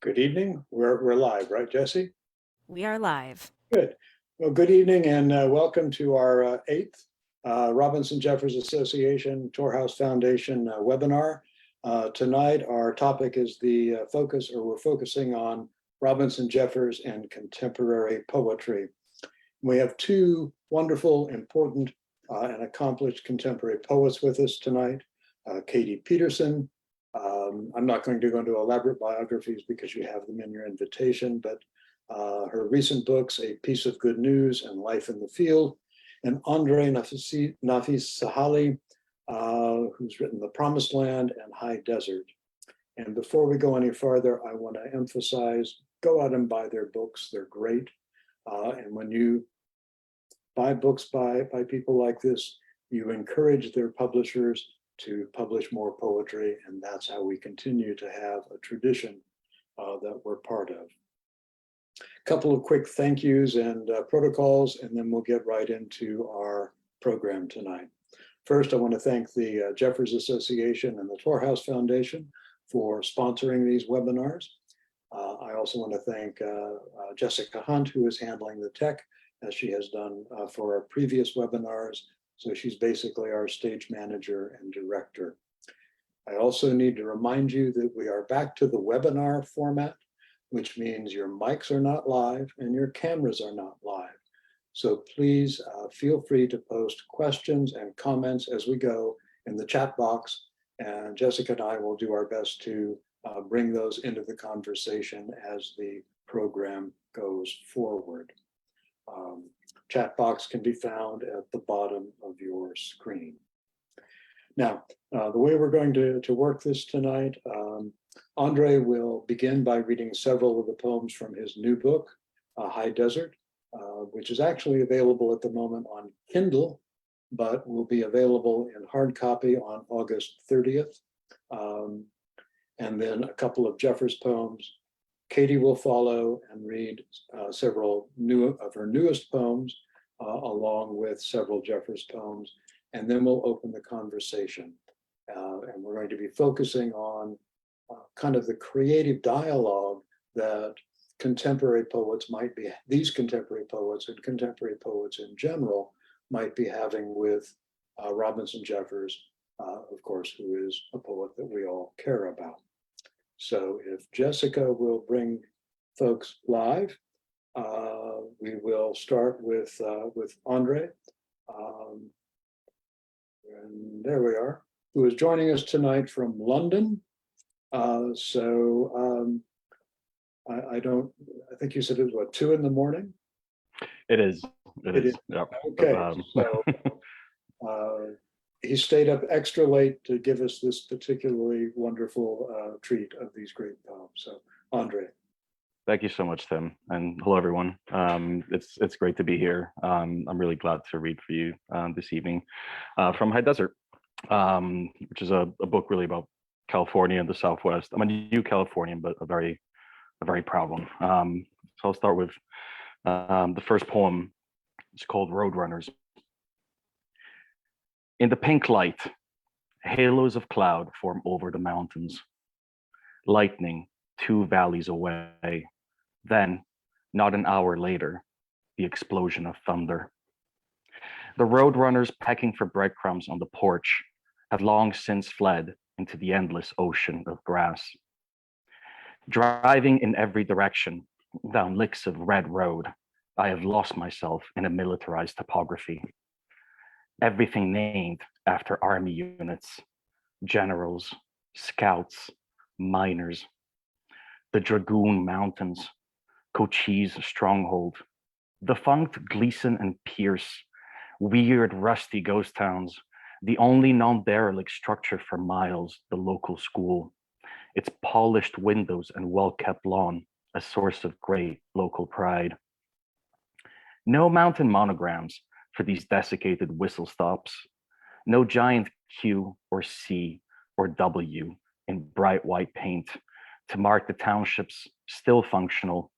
Good evening. We're live, right, Jesse? We are live. Good. Well, good evening and welcome to our eighth Robinson Jeffers Association Torhouse Foundation webinar. Tonight, our topic is we're focusing on Robinson Jeffers and contemporary poetry. We have two wonderful, important, and accomplished contemporary poets with us tonight. Katie Peterson. I'm not going to go into elaborate biographies because you have them in your invitation, but her recent books, A Piece of Good News and Life in the Field, and André Naffis-Sahely, who's written The Promised Land and High Desert. And before we go any further, I want to emphasize, go out and buy their books. They're great. And when you buy books by people like this, you encourage their publishers to publish more poetry, and that's how we continue to have a tradition that we're part of. A couple of quick thank yous and protocols, and then we'll get right into our program tonight. First, I want to thank the Jeffers Association and the Torhouse Foundation for sponsoring these webinars. I also want to thank Jessica Hunt, who is handling the tech, as she has done for our previous webinars. So she's basically our stage manager and director. I also need to remind you that we are back to the webinar format, which means your mics are not live and your cameras are not live. So please feel free to post questions and comments as we go in the chat box. And Jessica and I will do our best to bring those into the conversation as the program goes forward. Chat box can be found at the bottom of your screen. Now, the way we're going to work this tonight, André will begin by reading several of the poems from his new book, High Desert, which is actually available at the moment on Kindle, but will be available in hard copy on August 30th. And then a couple of Jeffers poems. Katie will follow and read several of her newest poems, along with several Jeffers poems, and then we'll open the conversation. And we're going to be focusing on kind of the creative dialogue that contemporary poets might be, these contemporary poets and contemporary poets in general might be having with Robinson Jeffers, of course, who is a poet that we all care about. So if Jessica will bring folks live, we will start with André. And there we are, who is joining us tonight from London. I think you said it was what, 2 in the morning? It is. It is. Yep. Okay. So he stayed up extra late to give us this particularly wonderful treat of these great poems. So, André. Thank you so much, Tim, and hello, everyone. It's great to be here. I'm really glad to read for you this evening from High Desert, which is a book really about California and the Southwest. I'm a new Californian, but a very proud one. So I'll start with the first poem. It's called Roadrunners. In the pink light, halos of cloud form over the mountains. Lightning 2 valleys away. Then, not an hour later, the explosion of thunder. The roadrunners pecking for breadcrumbs on the porch have long since fled into the endless ocean of grass. Driving in every direction down licks of red road, I have lost myself in a militarized topography. Everything named after army units, generals, scouts, miners. The Dragoon Mountains, Cochise Stronghold, defunct Gleason and Pierce, weird rusty ghost towns, the only non-derelict structure for miles, the local school, its polished windows and well-kept lawn, a source of great local pride. No mountain monograms for these desiccated whistle stops, no giant Q or C or W in bright white paint to mark the township's still functional,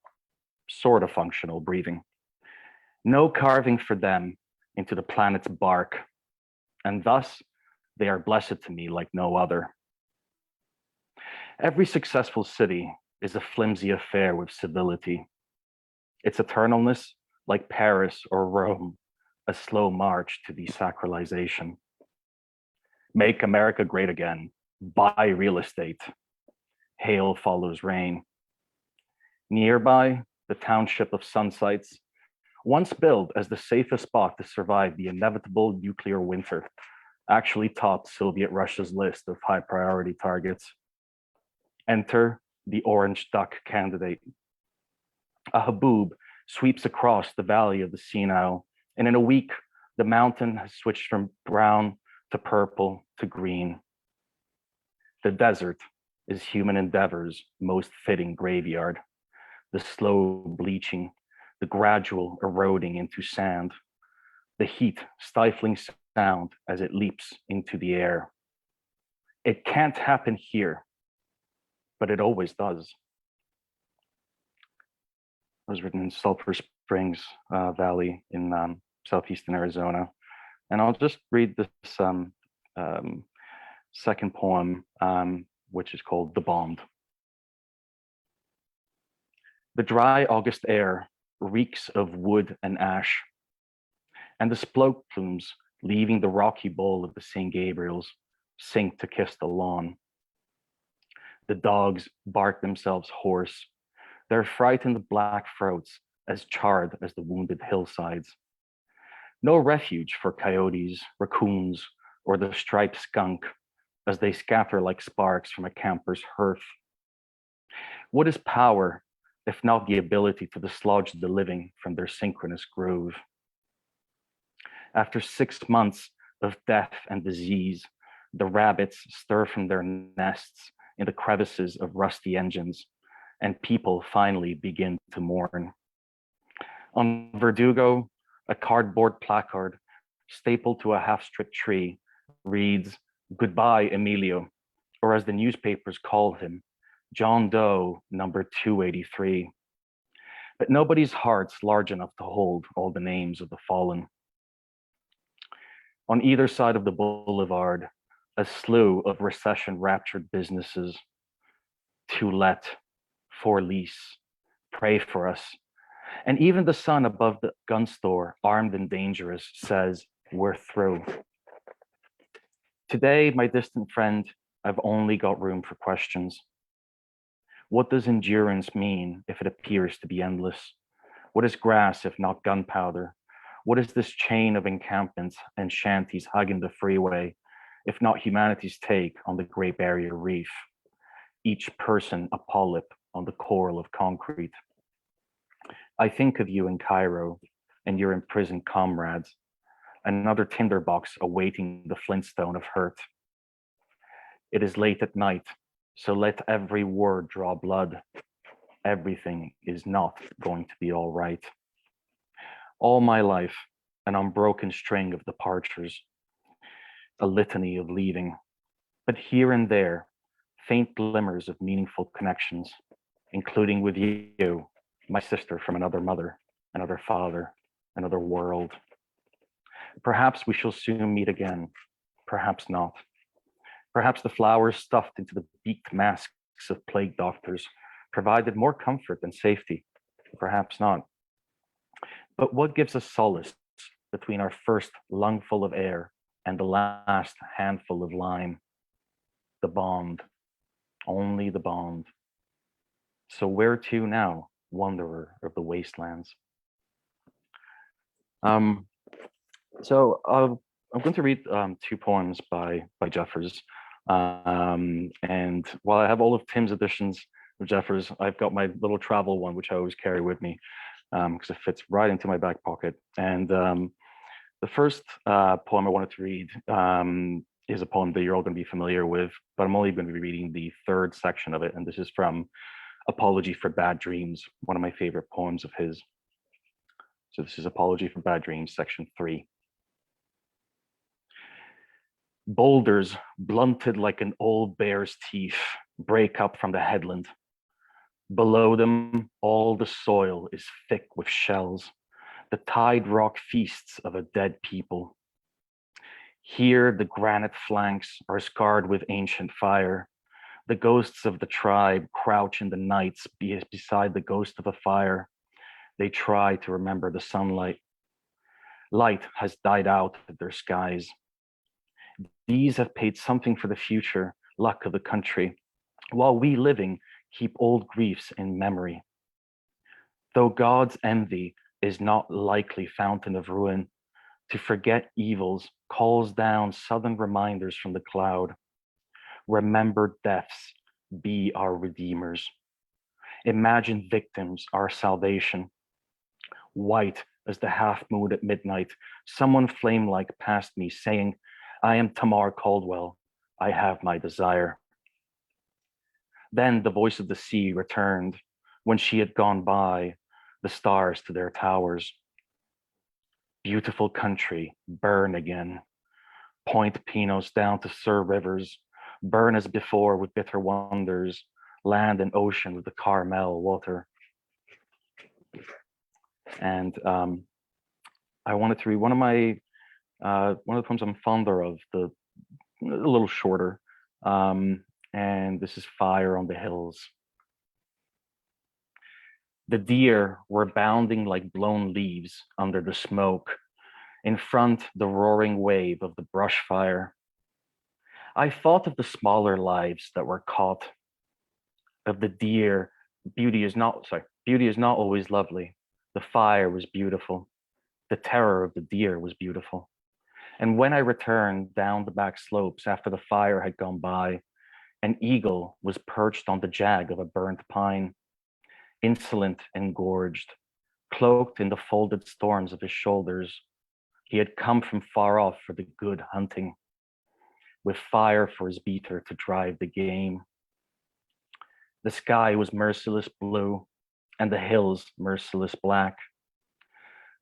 sort of functional breathing. No carving for them into the planet's bark, and thus they are blessed to me like no other. Every successful city is a flimsy affair with civility. Its eternalness, like Paris or Rome, a slow march to desacralization. Make America great again. Buy real estate. Hail follows rain. Nearby, the township of Sunsites, once billed as the safest spot to survive the inevitable nuclear winter, actually topped Soviet Russia's list of high priority targets. Enter the orange duck candidate. A haboob sweeps across the valley of the Sinai, and in a week, the mountain has switched from brown to purple to green. The desert is human endeavor's most fitting graveyard. The slow bleaching, the gradual eroding into sand, the heat stifling sound as it leaps into the air. It can't happen here, but it always does. It was written in Sulphur Springs Valley in southeastern Arizona. And I'll just read this second poem, which is called The Bond. The dry August air reeks of wood and ash, and the smoke plumes leaving the rocky bowl of the St. Gabriel's sink to kiss the lawn. The dogs bark themselves hoarse, their frightened black throats as charred as the wounded hillsides. No refuge for coyotes, raccoons, or the striped skunk as they scatter like sparks from a camper's hearth. What is power, if not the ability to dislodge the living from their synchronous groove? After 6 months of death and disease, the rabbits stir from their nests in the crevices of rusty engines, and people finally begin to mourn. On Verdugo, a cardboard placard stapled to a half-stripped tree reads, "Goodbye, Emilio," or as the newspapers call him, John Doe number 283. But nobody's heart's large enough to hold all the names of the fallen. On either side of the boulevard, a slew of recession-raptured businesses. To let, for lease, pray for us. And even the son above the gun store, armed and dangerous, says, "We're through." Today, my distant friend, I've only got room for questions. What does endurance mean if it appears to be endless? What is grass if not gunpowder? What is this chain of encampments and shanties hugging the freeway, if not humanity's take on the Great Barrier Reef? Each person a polyp on the coral of concrete. I think of you in Cairo and your imprisoned comrades, another tinderbox awaiting the flintstone of hurt. It is late at night, so let every word draw blood. Everything is not going to be all right. All my life, an unbroken string of departures, a litany of leaving, but here and there, faint glimmers of meaningful connections, including with you, my sister from another mother, another father, another world. Perhaps we shall soon meet again, perhaps not. Perhaps the flowers stuffed into the beaked masks of plague doctors provided more comfort and safety, perhaps not. But what gives us solace between our first lungful of air and the last handful of lime? The bond, only the bond. So where to now, wanderer of the wastelands? I'm going to read 2 poems by Jeffers. And while I have all of Tim's editions of Jeffers, I've got my little travel one, which I always carry with me because it fits right into my back pocket. And the first poem I wanted to read is a poem that you're all going to be familiar with, but I'm only going to be reading the 3rd section of it. And this is from Apology for Bad Dreams, one of my favorite poems of his. So this is Apology for Bad Dreams, section 3. Boulders, blunted like an old bear's teeth, break up from the headland. Below them, all the soil is thick with shells, the tide rock feasts of a dead people. Here, the granite flanks are scarred with ancient fire, The ghosts of the tribe crouch in the nights beside the ghost of a fire. They try to remember the sunlight. Light has died out of their skies. These have paid something for the future luck of the country, while we living keep old griefs in memory. Though God's envy is not likely fountain of ruin, to forget evils calls down sudden reminders from the cloud. Remembered deaths be our redeemers. Imagined victims our salvation. White as the half moon at midnight, someone flame-like passed me, saying, I am Tamar Caldwell, I have my desire. Then the voice of the sea returned, when she had gone by, the stars to their towers. Beautiful country, burn again. Point Pinos down to Sur rivers, burn as before with bitter wonders, land and ocean with the Carmel water. And I wanted to read one of the poems I'm fonder of, a little shorter, and this is Fire on the Hills. The deer were bounding like blown leaves under the smoke, in front the roaring wave of the brush fire. I thought of the smaller lives that were caught, of the deer. Beauty is not always lovely. The fire was beautiful. The terror of the deer was beautiful. And when I returned down the back slopes after the fire had gone by, an eagle was perched on the jag of a burnt pine, insolent and gorged, cloaked in the folded storms of his shoulders. He had come from far off for the good hunting, with fire for his beater to drive the game. The sky was merciless blue, and the hills merciless black.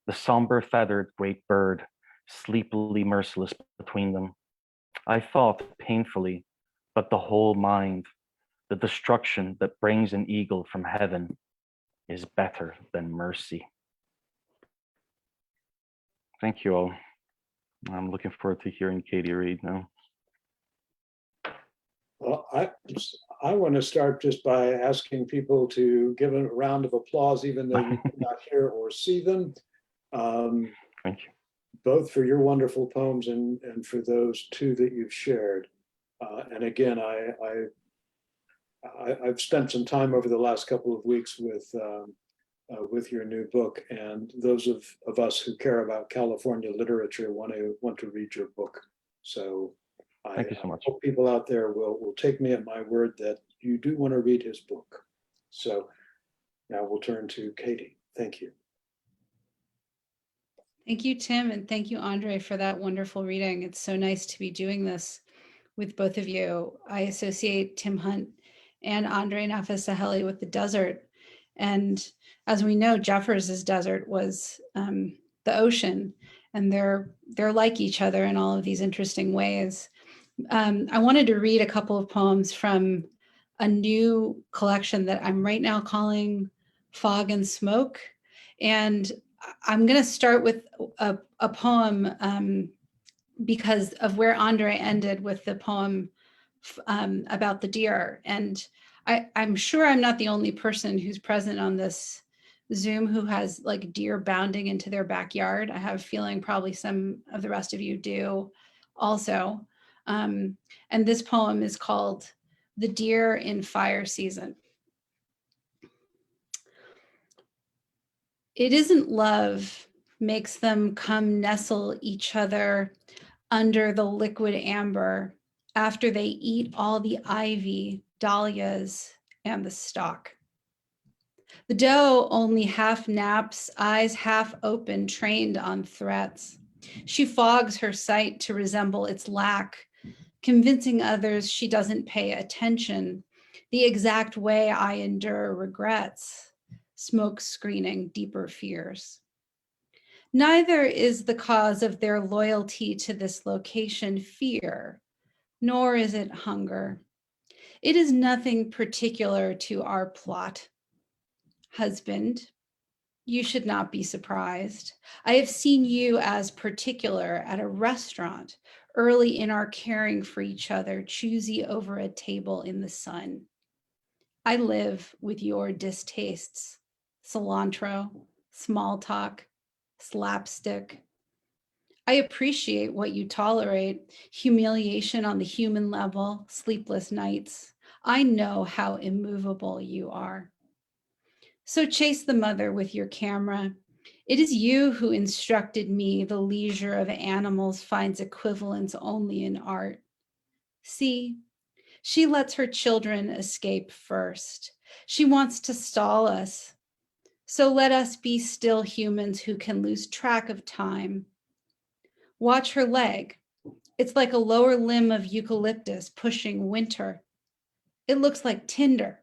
The somber feathered great bird, sleepily merciless between them. I thought painfully, but the whole mind, the destruction that brings an eagle from heaven is better than mercy. Thank you all. I'm looking forward to hearing Katie read now. Well, I want to start just by asking people to give a round of applause, even though you cannot hear or see them. Thank you. Both for your wonderful poems and for those two that you've shared. And again, I've spent some time over the last couple of weeks with your new book, and those of us who care about California literature want to read your book. So thank you so much. I hope people out there will take me at my word that you do want to read his book. So now we'll turn to Katie. Thank you. Thank you, Tim, and thank you, André, for that wonderful reading. It's so nice to be doing this with both of you. I associate Tim Hunt and André Naffis-Sahely with the desert. And as we know, Jeffers' desert was the ocean, and they're like each other in all of these interesting ways. I wanted to read a couple of poems from a new collection that I'm right now calling Fog and Smoke. And I'm going to start with a poem because of where André ended with the poem about the deer. And I'm sure I'm not the only person who's present on this Zoom who has like deer bounding into their backyard. I have a feeling probably some of the rest of you do also. And this poem is called The Deer in Fire Season. It isn't love makes them come nestle each other under the liquid amber after they eat all the ivy, dahlias, and the stalk. The doe only half naps, eyes half open, trained on threats. She fogs her sight to resemble its lack, convincing others she doesn't pay attention, the exact way I endure regrets. Smoke screening deeper fears. Neither is the cause of their loyalty to this location fear, nor is it hunger. It is nothing particular to our plot. Husband, you should not be surprised. I have seen you as particular at a restaurant early in our caring for each other, choosy over a table in the sun. I live with your distastes, cilantro, small talk, slapstick. I appreciate what you tolerate, humiliation on the human level, sleepless nights. I know how immovable you are. So chase the mother with your camera. It is you who instructed me the leisure of animals finds equivalence only in art. See, she lets her children escape first. She wants to stall us. So let us be still humans who can lose track of time. Watch her leg. It's like a lower limb of eucalyptus pushing winter. It looks like tinder.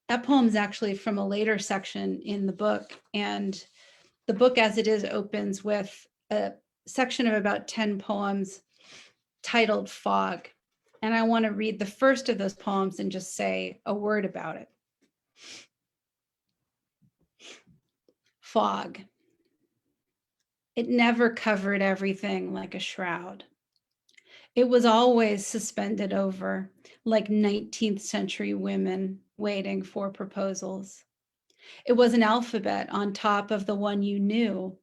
That poem is actually from a later section in the book. And the book as it is opens with a section of about 10 poems titled Fog. And I want to read the first of those poems and just say a word about it. Fog. It never covered everything like a shroud. It was always suspended over, like 19th century women waiting for proposals. It was an alphabet on top of the one you knew,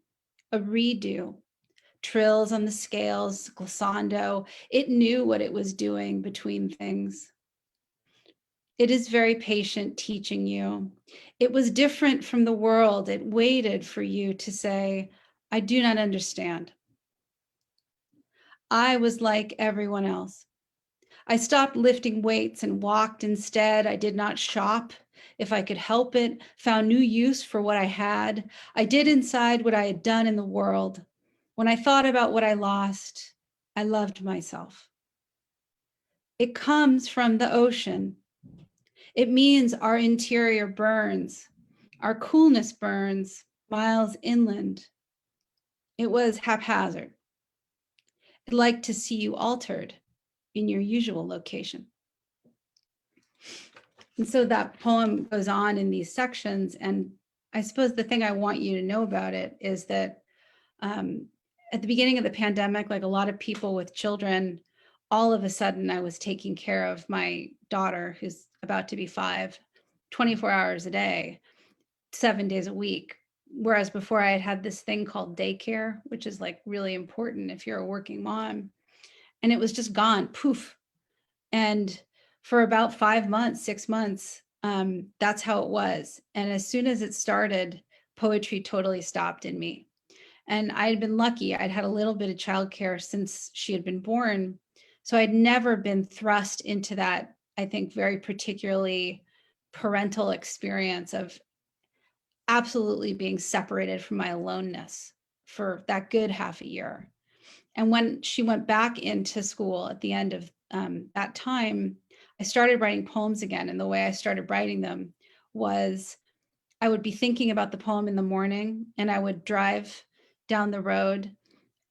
a redo, trills on the scales, glissando. It knew what it was doing between things. It is very patient teaching you. It was different from the world. It waited for you to say, I do not understand. I was like everyone else. I stopped lifting weights and walked instead. I did not shop if I could help it, found new use for what I had. I did inside what I had done in the world. When I thought about what I lost, I loved myself. It comes from the ocean. It means our interior burns, our coolness burns miles inland. It was haphazard. I'd like to see you altered in your usual location. And so that poem goes on in these sections. And I suppose the thing I want you to know about it is that at the beginning of the pandemic, like a lot of people with children, all of a sudden I was taking care of my daughter, who's about to be 5, 24 hours a day, 7 days a week. Whereas before I had had this thing called daycare, which is like really important if you're a working mom. And it was just gone, poof. And for about 5 months, 6 months, that's how it was. And as soon as it started, poetry totally stopped in me. And I had been lucky. I'd had a little bit of childcare since she had been born. So I'd never been thrust into that, I think, very particularly parental experience of absolutely being separated from my aloneness for that good half a year. And when she went back into school at the end of that time, I started writing poems again. And the way I started writing them was I would be thinking about the poem in the morning, and I would drive down the road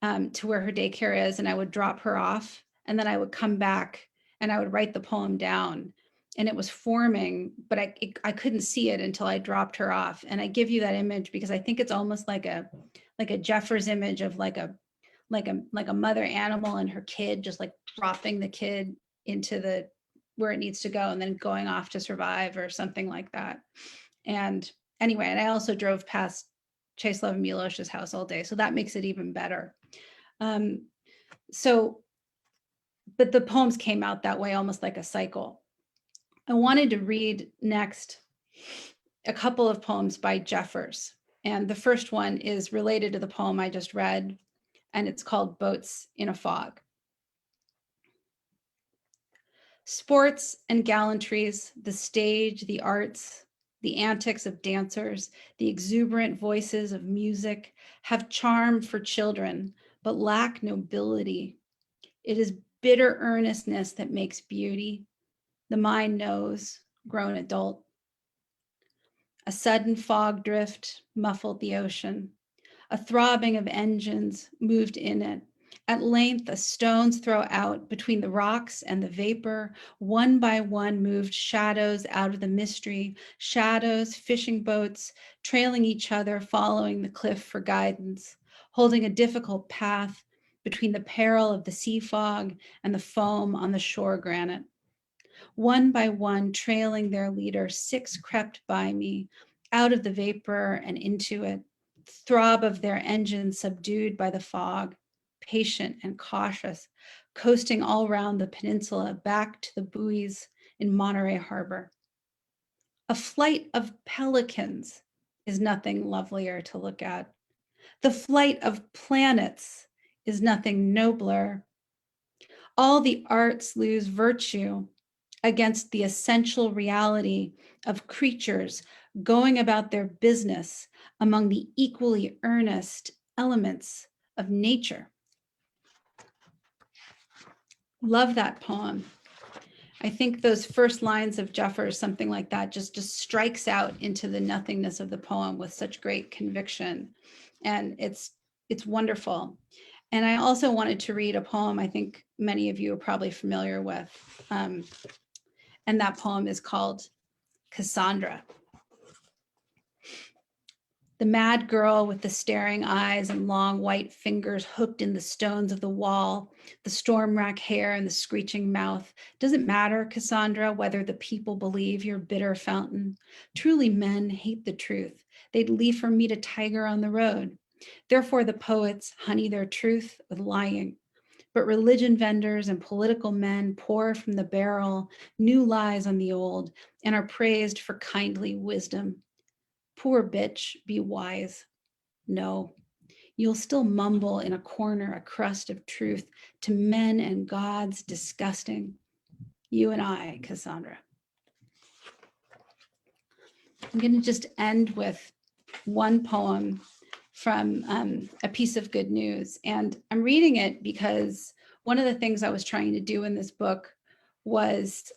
to where her daycare is, and I would drop her off. And then I would come back and I would write the poem down. And it was forming, but I couldn't see it until I dropped her off. And I give you that image because I think it's almost like a Jeffers image of like a mother animal and her kid, just like dropping the kid into the where it needs to go and then going off to survive or something like that. And anyway, and I also drove past Czeslaw and Milosz's house all day, so that makes it even better. But the poems came out that way, almost like a cycle. I wanted to read next a couple of poems by Jeffers. And the first one is related to the poem I just read, and it's called Boats in a Fog. Sports and gallantries, the stage, the arts, the antics of dancers, the exuberant voices of music have charm for children, but lack nobility. It is bitter earnestness that makes beauty. The mind knows, grown adult. A sudden fog drift muffled the ocean. A throbbing of engines moved in it. At length, a stone's throw out between the rocks and the vapor. One by one moved shadows out of the mystery, shadows, fishing boats, trailing each other, following the cliff for guidance, holding a difficult path, between the peril of the sea fog and the foam on the shore granite. One by one, trailing their leader, 6 crept by me, out of the vapor and into it, throb of their engine subdued by the fog, patient and cautious, coasting all round the peninsula back to the buoys in Monterey Harbor. A flight of pelicans is nothing lovelier to look at. The flight of planets is nothing nobler. All the arts lose virtue against the essential reality of creatures going about their business among the equally earnest elements of nature. Love that poem. I think those first lines of Jeffers, something like that, just strikes out into the nothingness of the poem with such great conviction. And it's wonderful. And I also wanted to read a poem I think many of you are probably familiar with. And that poem is called Cassandra. The mad girl with the staring eyes and long white fingers hooked in the stones of the wall, the storm-racked hair and the screeching mouth. Doesn't matter, Cassandra, whether the people believe your bitter fountain. Truly men hate the truth. They'd leave for meet a tiger on the road. Therefore the poets honey their truth with lying. But religion vendors and political men pour from the barrel new lies on the old and are praised for kindly wisdom. Poor bitch, be wise. No, you'll still mumble in a corner a crust of truth to men and gods disgusting. You and I, Cassandra. I'm going to just end with one poem from A Piece of Good News. And I'm reading it because one of the things I was trying to do in this book was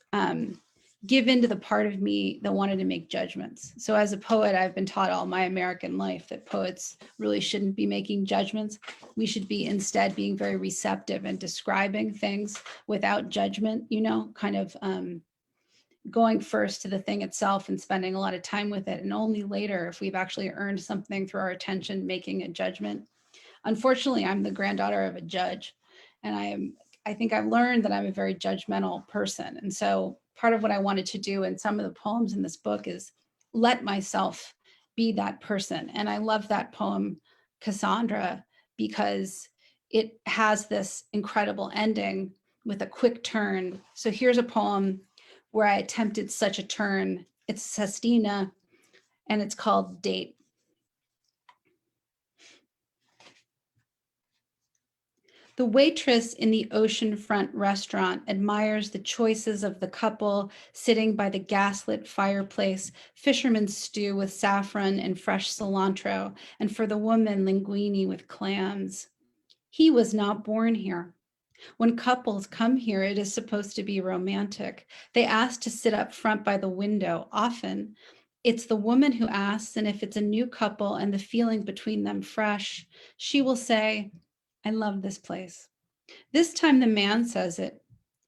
give into the part of me that wanted to make judgments. So as a poet, I've been taught all my American life that poets really shouldn't be making judgments. We should be instead being very receptive and describing things without judgment, you know, kind of going first to the thing itself and spending a lot of time with it. And only later, if we've actually earned something through our attention, making a judgment. Unfortunately, I'm the granddaughter of a judge, and I think I've learned that I'm a very judgmental person. And so part of what I wanted to do in some of the poems in this book is let myself be that person. And I love that poem, Cassandra, because it has this incredible ending with a quick turn. So here's a poem where I attempted such a turn. It's Sestina, and it's called Date. The waitress in the oceanfront restaurant admires the choices of the couple sitting by the gaslit fireplace, fisherman's stew with saffron and fresh cilantro, and for the woman, linguine with clams. He was not born here. When couples come here, it is supposed to be romantic. They ask to sit up front by the window. Often, it's the woman who asks, and if it's a new couple and the feeling between them fresh, she will say, I love this place. This time the man says it.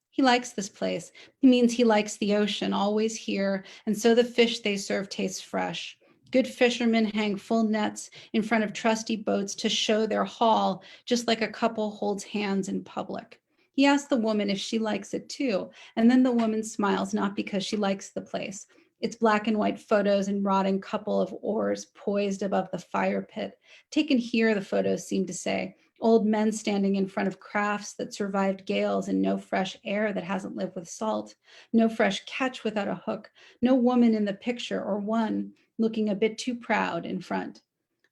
He likes this place. He means he likes the ocean, always here, and so the fish they serve tastes fresh. Good fishermen hang full nets in front of trusty boats to show their haul, just like a couple holds hands in public. He asks the woman if she likes it too, and then the woman smiles, not because she likes the place. It's black and white photos and rotting couple of oars poised above the fire pit. Taken here, the photos seem to say. Old men standing in front of crafts that survived gales and no fresh air that hasn't lived with salt, no fresh catch without a hook, no woman in the picture or one looking a bit too proud in front.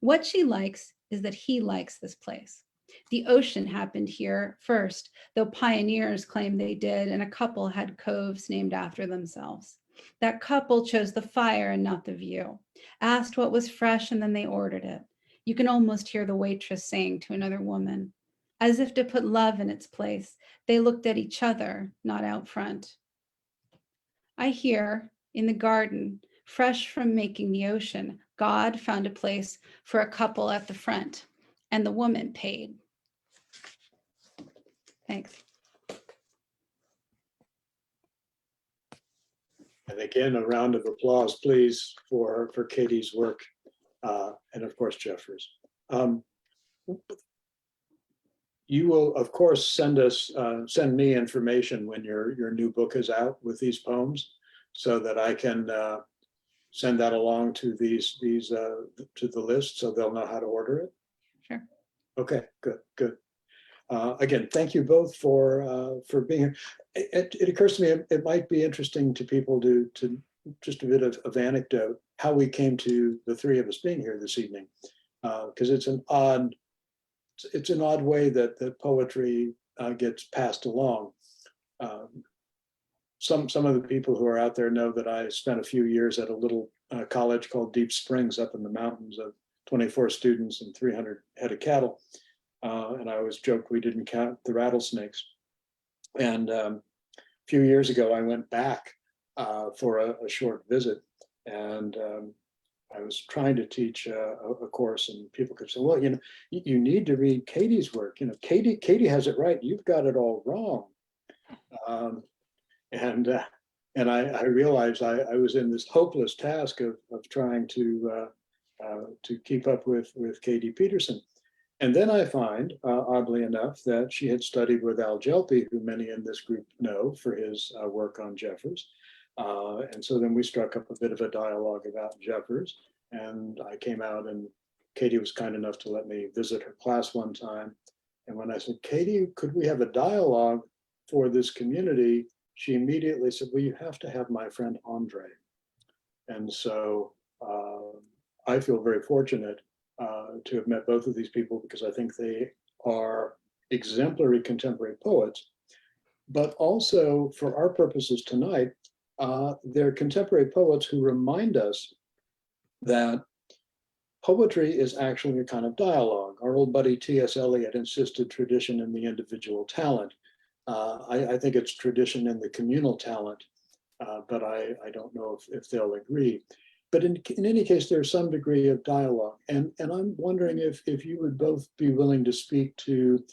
What she likes is that he likes this place. The ocean happened here first, though pioneers claim they did, and a couple had coves named after themselves. That couple chose the fire and not the view, asked what was fresh, and then they ordered it. You can almost hear the waitress saying to another woman, as if to put love in its place, they looked at each other, not out front. I hear, in the garden, fresh from making the ocean, God found a place for a couple at the front, and the woman paid. Thanks. And again, a round of applause, please, for Katie's work, and of course, Jeffers. you will, of course, send me information when your new book is out with these poems, so that I can send that along to these to the list, so they'll know how to order it. Sure. Okay, good. Again, thank you both for being here. It occurs to me it might be interesting to people to just a bit of anecdote how we came to the three of us being here this evening, because it's an odd way that poetry gets passed along. Some of the people who are out there know that I spent a few years at a little college called Deep Springs up in the mountains of 24 students and 300 head of cattle. And I always joked we didn't count the rattlesnakes. And a few years ago, I went back for a short visit, and I was trying to teach a course, and people could say, well, you need to read Katie's work. Katie has it right. You've got it all wrong. And I realized I was in this hopeless task of trying to keep up with Katie Peterson. And then I find, oddly enough, that she had studied with Al Gelpi, who many in this group know for his work on Jeffers. And so then we struck up a bit of a dialogue about Jeffers. And I came out, and Katie was kind enough to let me visit her class one time. And when I said, Katie, could we have a dialogue for this community? She immediately said, well, you have to have my friend Andre. And so I feel very fortunate to have met both of these people, because I think they are exemplary contemporary poets, but also for our purposes tonight, they're contemporary poets who remind us that poetry is actually a kind of dialogue. Our old buddy T.S. Eliot insisted tradition in the individual talent. I think it's tradition in the communal talent, but I don't know if they'll agree. But in any case, there's some degree of dialogue. And I'm wondering if you would both be willing to speak to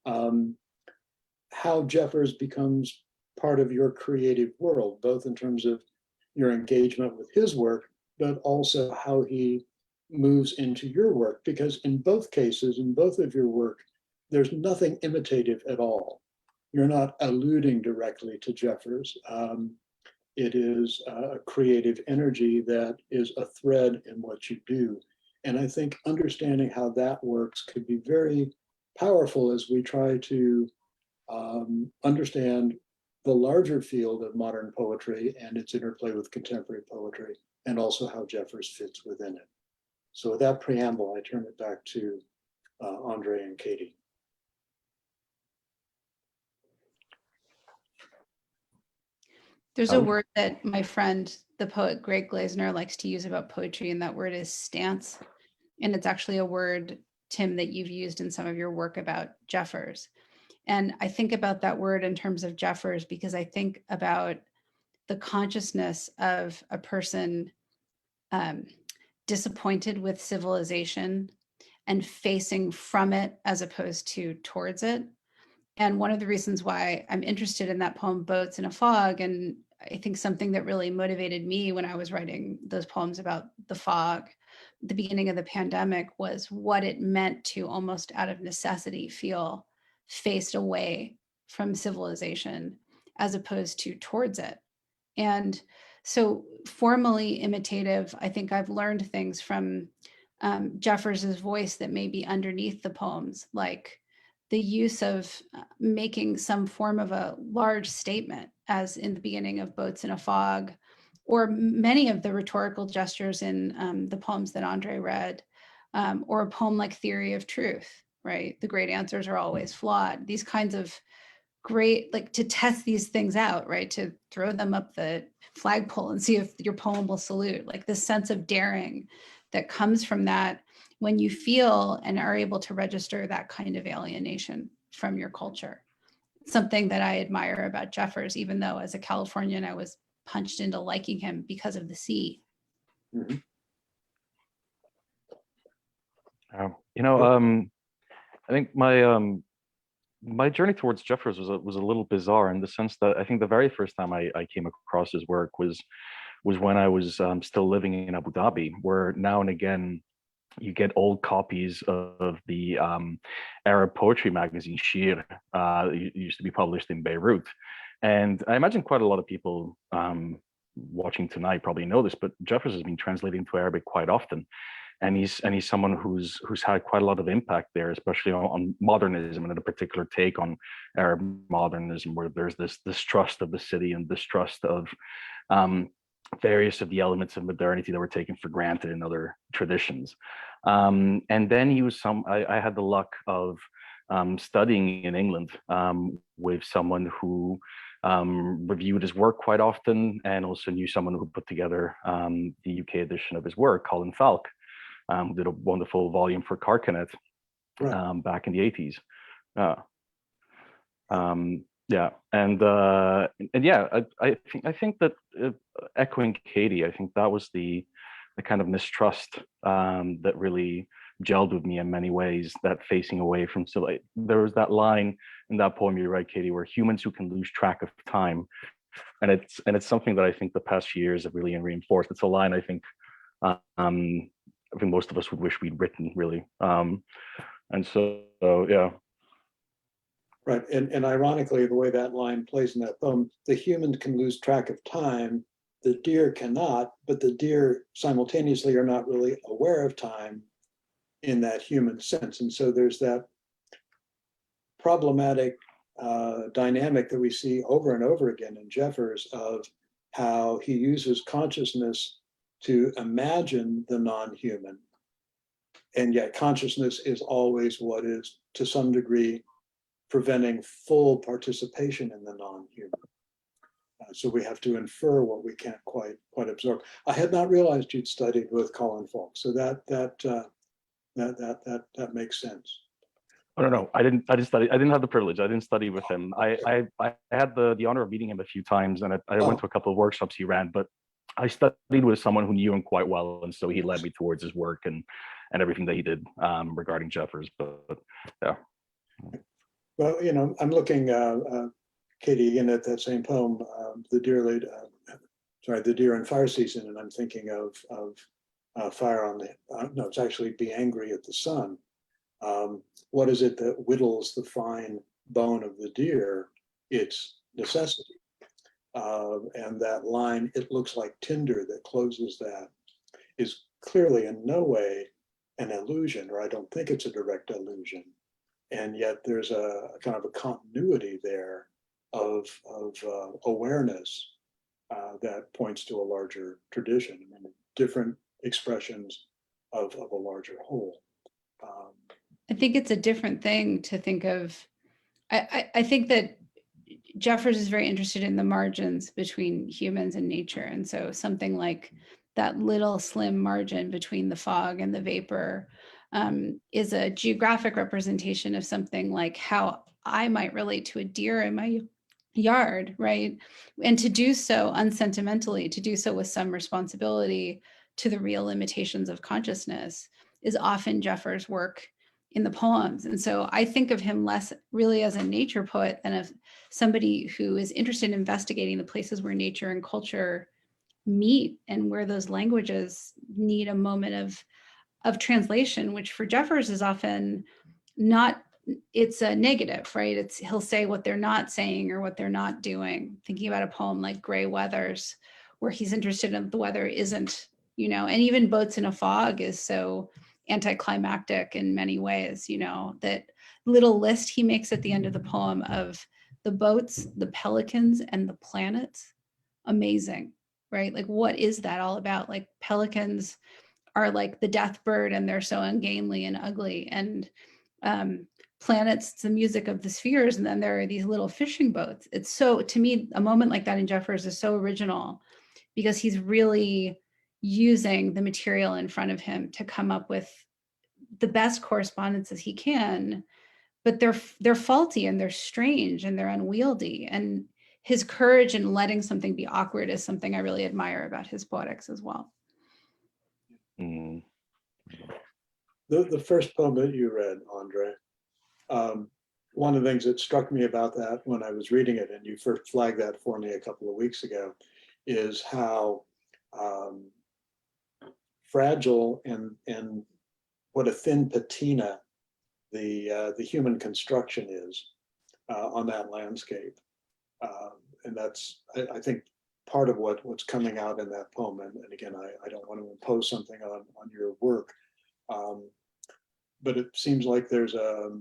how Jeffers becomes part of your creative world, both in terms of your engagement with his work, but also how he moves into your work. Because in both cases, in both of your work, there's nothing imitative at all. You're not alluding directly to Jeffers. It is a creative energy that is a thread in what you do. And I think understanding how that works could be very powerful as we try to understand the larger field of modern poetry and its interplay with contemporary poetry, and also how Jeffers fits within it. So with that preamble, I turn it back to Andre and Katie. There's a word that my friend, the poet Greg Glazner, likes to use about poetry, and that word is stance. And it's actually a word, Tim, that you've used in some of your work about Jeffers. And I think about that word in terms of Jeffers because I think about the consciousness of a person disappointed with civilization and facing from it as opposed to towards it. And one of the reasons why I'm interested in that poem, Boats in a Fog, and I think something that really motivated me when I was writing those poems about the fog, the beginning of the pandemic, was what it meant to almost out of necessity feel faced away from civilization as opposed to towards it. And so formally imitative, I think I've learned things from Jeffers's voice that may be underneath the poems, like the use of making some form of a large statement, as in the beginning of Boats in a Fog, or many of the rhetorical gestures in the poems that Andre read, or a poem like Theory of Truth, right? The great answers are always flawed. These kinds of great, like to test these things out, right? To throw them up the flagpole and see if your poem will salute, like this sense of daring that comes from that when you feel and are able to register that kind of alienation from your culture. Something that I admire about Jeffers, even though as a Californian, I was punched into liking him because of the sea. Mm-hmm. I think my journey towards Jeffers was a little bizarre in the sense that I think the very first time I came across his work was when I was still living in Abu Dhabi, where now and again you get old copies of the Arab poetry magazine Shir. It used to be published in Beirut, and I imagine quite a lot of people watching tonight probably know this, but Jeffers has been translated into Arabic quite often, and he's someone who's had quite a lot of impact there, especially on modernism and a particular take on Arab modernism, where there's this distrust of the city and distrust of various of the elements of modernity that were taken for granted in other traditions. And then he was I had the luck of studying in England with someone who reviewed his work quite often, and also knew someone who put together the UK edition of his work, Colin Falk, who did a wonderful volume for Carcanet back in the 80s. Yeah, and yeah, I think that echoing Katie, I think that was the kind of mistrust that really gelled with me in many ways. That facing away from, so like, there was that line in that poem you write, Katie, where humans who can lose track of time, and it's something that I think the past few years have really reinforced. It's a line I think most of us would wish we'd written, really, and so yeah. Right, and ironically, the way that line plays in that poem, the human can lose track of time, the deer cannot, but the deer simultaneously are not really aware of time in that human sense. And so there's that problematic dynamic that we see over and over again in Jeffers of how he uses consciousness to imagine the non-human, and yet consciousness is always what is, to some degree, preventing full participation in the non-human. So we have to infer what we can't quite absorb. I had not realized you'd studied with Colin Falk, so that makes sense. Oh no, I didn't study. I didn't have the privilege. I didn't study with him. I had the honor of meeting him a few times, and I went to a couple of workshops he ran. But I studied with someone who knew him quite well, and so he led me towards his work and everything that he did regarding Jeffers. But yeah. Well, you know, I'm looking, Katie, again at that same poem, the deer in fire season, and I'm thinking of fire on the. No, it's actually be angry at the sun. What is it that whittles the fine bone of the deer? It's necessity. And that line, it looks like tinder that closes that, is clearly in no way an illusion, or I don't think it's a direct illusion. And yet there's a kind of a continuity there of awareness that points to a larger tradition, I mean, different expressions of a larger whole. I think it's a different thing to think of. I think that Jeffers is very interested in the margins between humans and nature. And so something like that little slim margin between the fog and the vapor is a geographic representation of something like how I might relate to a deer in my yard, right? And to do so unsentimentally, to do so with some responsibility to the real limitations of consciousness is often Jeffers' work in the poems. And so I think of him less really as a nature poet than as somebody who is interested in investigating the places where nature and culture meet and where those languages need a moment of translation, which for Jeffers is often not, it's a negative, right? He'll say what they're not saying or what they're not doing. Thinking about a poem like Gray Weathers, where he's interested in the weather isn't, and even Boats in a Fog is so anticlimactic in many ways, that little list he makes at the end of the poem of the boats, the pelicans, and the planets. Amazing, right? Like, what is that all about? Like, pelicans are like the death bird and they're so ungainly and ugly. And planets, it's the music of the spheres. And then there are these little fishing boats. It's so, to me, a moment like that in Jeffers is so original because he's really using the material in front of him to come up with the best correspondences he can, but they're faulty and they're strange and they're unwieldy. And his courage in letting something be awkward is something I really admire about his poetics as well. The first poem that you read, Andre, one of the things that struck me about that when I was reading it, and you first flagged that for me a couple of weeks ago, is how fragile and what a thin patina the human construction is on that landscape. And that's, I think, part of what's coming out in that poem. And again, I don't want to impose something on your work, but it seems like there's a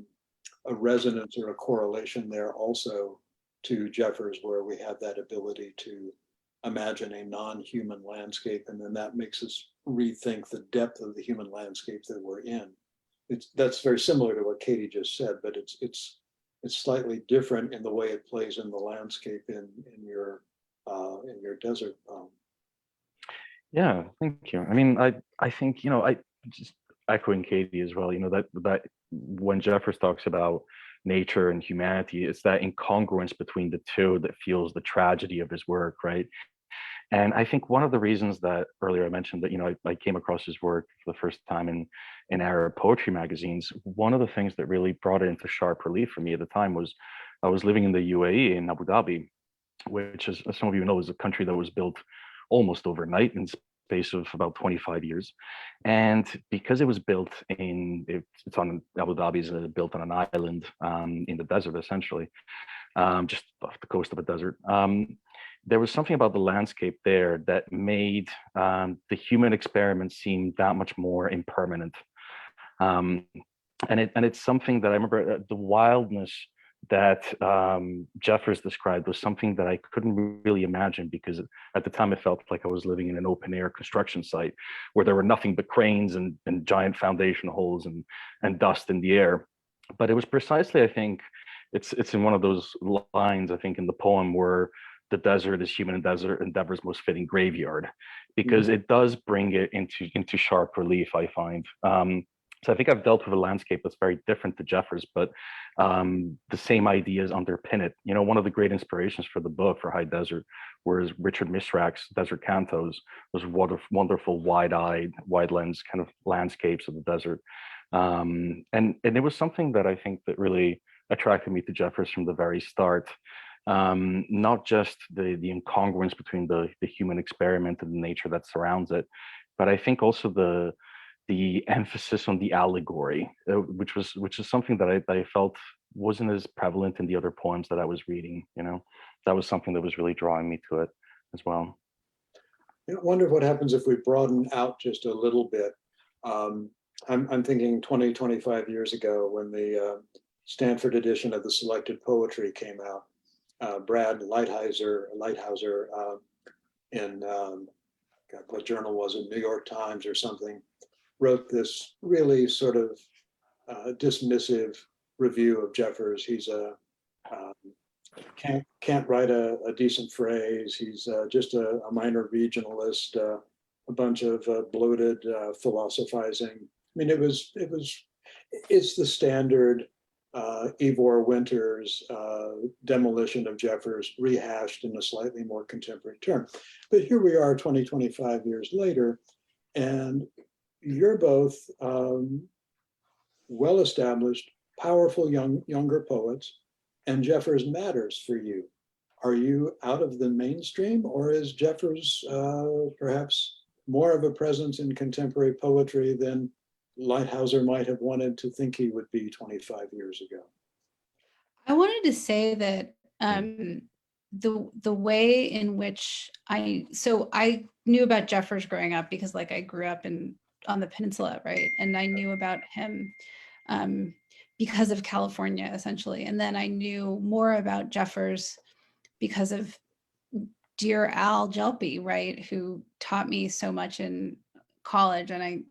resonance or a correlation there also to Jeffers, where we have that ability to imagine a non-human landscape, and then that makes us rethink the depth of the human landscape that we're in. That's very similar to what Katie just said, but it's slightly different in the way it plays in the landscape in your desert poem. Yeah, thank you. I mean, I think, you know, I just echoing Katie as well, you know, that when Jeffers talks about nature and humanity, it's that incongruence between the two that fuels the tragedy of his work, right? And I think one of the reasons that earlier I mentioned that, you know, I came across his work for the first time in Arab poetry magazines, one of the things that really brought it into sharp relief for me at the time was I was living in the UAE in Abu Dhabi, which is, as some of you know, is a country that was built almost overnight in space of about 25 years. And because it was built it's on Abu Dhabi is built on an island in the desert, essentially, just off the coast of a desert. There was something about the landscape there that made the human experiment seem that much more impermanent. And it's something that I remember the wildness that Jeffers described was something that I couldn't really imagine, because at the time it felt like I was living in an open air construction site where there were nothing but cranes and giant foundation holes and dust in the air. But it was precisely, I think, it's in one of those lines, I think, in the poem where the desert is human endeavor's most fitting graveyard, because it does bring it into sharp relief, I find. So I think I've dealt with a landscape that's very different to Jeffers, but the same ideas underpin it. You know, one of the great inspirations for the book, for High Desert, was Richard Mishrak's Desert Cantos, those wonderful wide-eyed, wide-lens kind of landscapes of the desert. And it was something that I think that really attracted me to Jeffers from the very start. Not just the incongruence between the human experiment and the nature that surrounds it, but I think also the emphasis on the allegory, which is something that I felt wasn't as prevalent in the other poems that I was reading. You know, that was something that was really drawing me to it as well. I wonder what happens if we broaden out just a little bit. I'm thinking 25 years ago when the Stanford edition of the Selected Poetry came out. Brad Lighthizer in God, what journal was it? New York Times or something, wrote this really sort of dismissive review of Jeffers. He's can't write a decent phrase. He's just a minor regionalist, a bunch of bloated philosophizing. I mean, it's the standard Ivor Winters demolition of Jeffers rehashed in a slightly more contemporary term. But here we are 25 years later, and you're both well-established, powerful younger poets, and Jeffers matters for you. Are you out of the mainstream, or is Jeffers perhaps more of a presence in contemporary poetry than Lighthizer might have wanted to think he would be 25 years ago? I wanted to say that the way in which I knew about Jeffers growing up, because like I grew up on the peninsula, right? And I knew about him because of California, essentially. And then I knew more about Jeffers because of dear Al Jelpy, right? Who taught me so much in college. And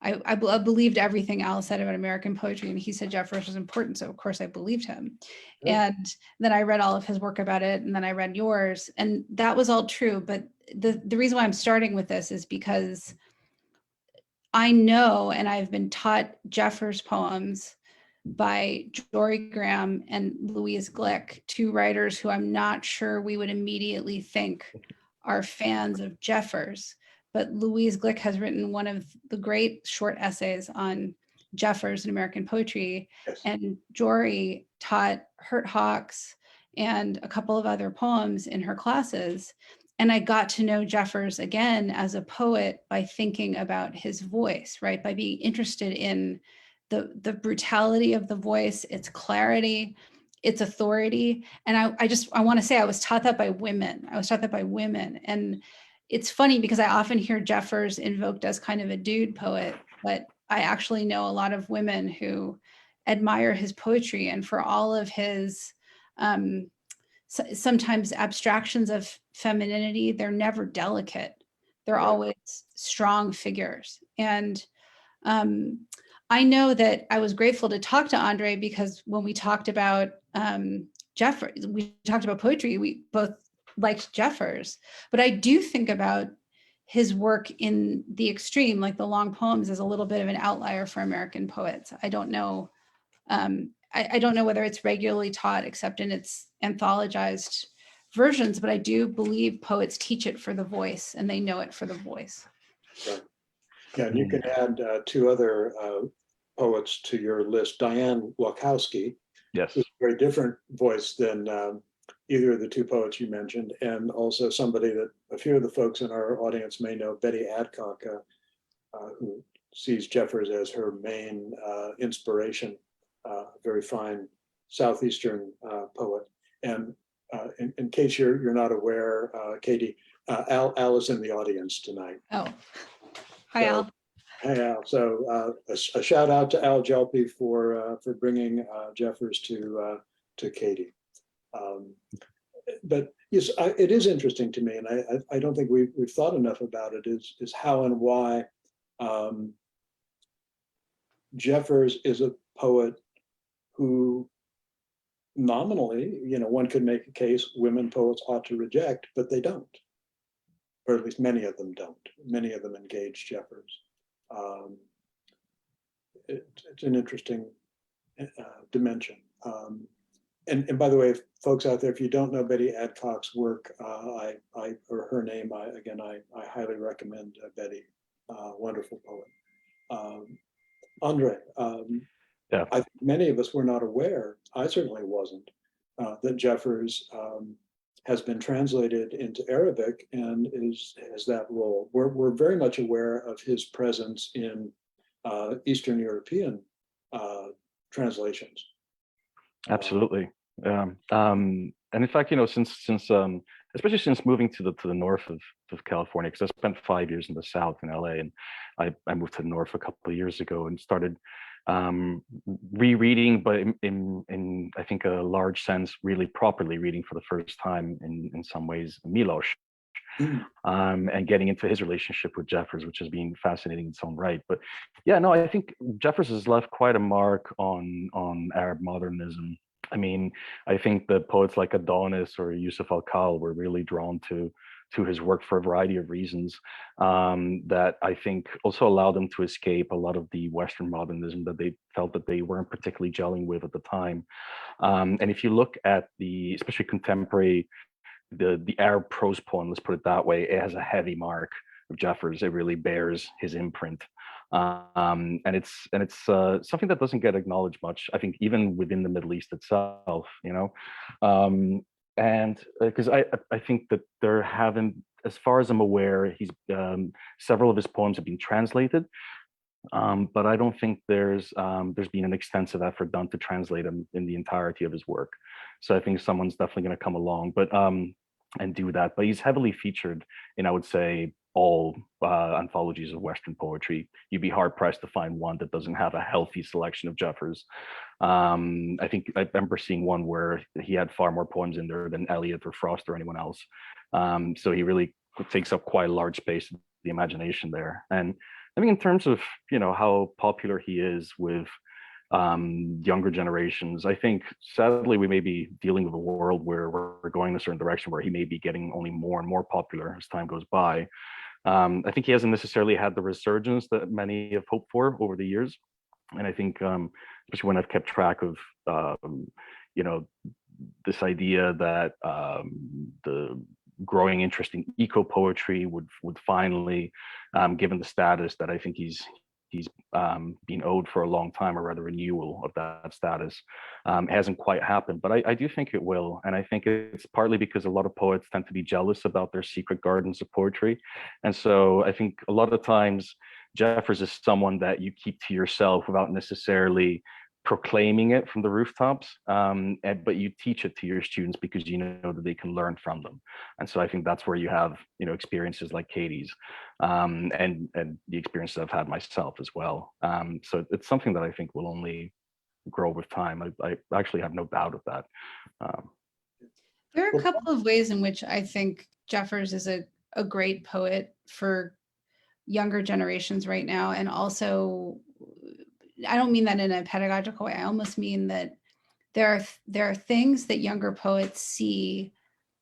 I believed everything Al said about American poetry, and he said Jeffers was important, so of course I believed him. Yeah. And then I read all of his work about it, and then I read yours, and that was all true. But the reason why I'm starting with this is because I know, and I've been taught Jeffers poems by Jory Graham and Louise Glick, two writers who I'm not sure we would immediately think are fans of Jeffers. But Louise Glick has written one of the great short essays on Jeffers in American poetry. Yes. And Jory taught Hurt Hawks and a couple of other poems in her classes. And I got to know Jeffers again as a poet by thinking about his voice, right? By being interested in the brutality of the voice, its clarity, its authority. And I want to say I was taught that by women. I was taught that by women. And it's funny because I often hear Jeffers invoked as kind of a dude poet, but I actually know a lot of women who admire his poetry, and for all of his sometimes abstractions of femininity, they're never delicate. They're always strong figures. And I know that I was grateful to talk to André, because when we talked about Jeffers, we talked about poetry, we both liked Jeffers, but I do think about his work in the extreme, like the long poems, as a little bit of an outlier for American poets. I don't know. I don't know whether it's regularly taught except in its anthologized versions, but I do believe poets teach it for the voice, and they know it for the voice. Right. Yeah, and you can add two other poets to your list. Diane Wachowski, Yes. who's a very different voice than either of the two poets you mentioned, and also somebody that a few of the folks in our audience may know, Betty Adcock, who sees Jeffers as her main inspiration, very fine Southeastern poet. And in case you're not aware, Katie, Al is in the audience tonight. Oh, hi, Al. Hey, Al. So a shout out to Al Jelpy for bringing Jeffers to Katie. But yes, it is interesting to me, and I don't think we've thought enough about it, is how and why Jeffers is a poet who nominally, one could make a case women poets ought to reject, but they don't, or at least many of them don't. Many of them engage Jeffers. It's an interesting dimension. And by the way, folks out there, if you don't know Betty Adcock's work, or her name, I highly recommend Betty. Wonderful poet. André, Yeah. I think many of us were not aware, I certainly wasn't, that Jeffers has been translated into Arabic and has that role. We're very much aware of his presence in Eastern European translations. Absolutely. And in fact, since especially since moving to the north of California, because I spent 5 years in the South in LA, and I moved to the north a couple of years ago and started rereading, but in I think a large sense, really properly reading for the first time in some ways Miloš, and getting into his relationship with Jeffers, which has been fascinating in its own right. But yeah, no, I think Jeffers has left quite a mark on Arab modernism. I mean, I think the poets like Adonis or Yusuf al-Khal were really drawn to his work for a variety of reasons, that I think also allowed them to escape a lot of the Western modernism that they felt that they weren't particularly gelling with at the time. And if you look at especially contemporary, the Arab prose poem, let's put it that way, it has a heavy mark of Jeffers. It really bears his imprint. And it's something that doesn't get acknowledged much, I think, even within the Middle East itself, and because I think that there haven't, as far as I'm aware, several of his poems have been translated, but I don't think there's been an extensive effort done to translate him in the entirety of his work. So I think someone's definitely going to come along, but and do that. But he's heavily featured in, I would say, all anthologies of Western poetry. You'd be hard pressed to find one that doesn't have a healthy selection of Jeffers. I think I remember seeing one where he had far more poems in there than Eliot or Frost or anyone else. So he really takes up quite a large space of the imagination there. And I mean, in terms of how popular he is with younger generations, I think sadly we may be dealing with a world where we're going in a certain direction where he may be getting only more and more popular as time goes by. I think he hasn't necessarily had the resurgence that many have hoped for over the years, and I think especially when I've kept track of this idea that the growing interest in eco poetry would finally, given the status that I think he's he's been owed for a long time, or rather renewal of that status. It hasn't quite happened, but I do think it will. And I think it's partly because a lot of poets tend to be jealous about their secret gardens of poetry. And so I think a lot of times Jeffers is someone that you keep to yourself without necessarily proclaiming it from the rooftops, but you teach it to your students because you know that they can learn from them. And so I think that's where you have, experiences like Katie's, and the experiences I've had myself as well. So it's something that I think will only grow with time. I actually have no doubt of that. There are a couple of ways in which I think Jeffers is a great poet for younger generations right now. And also, I don't mean that in a pedagogical way. I almost mean that there are things that younger poets see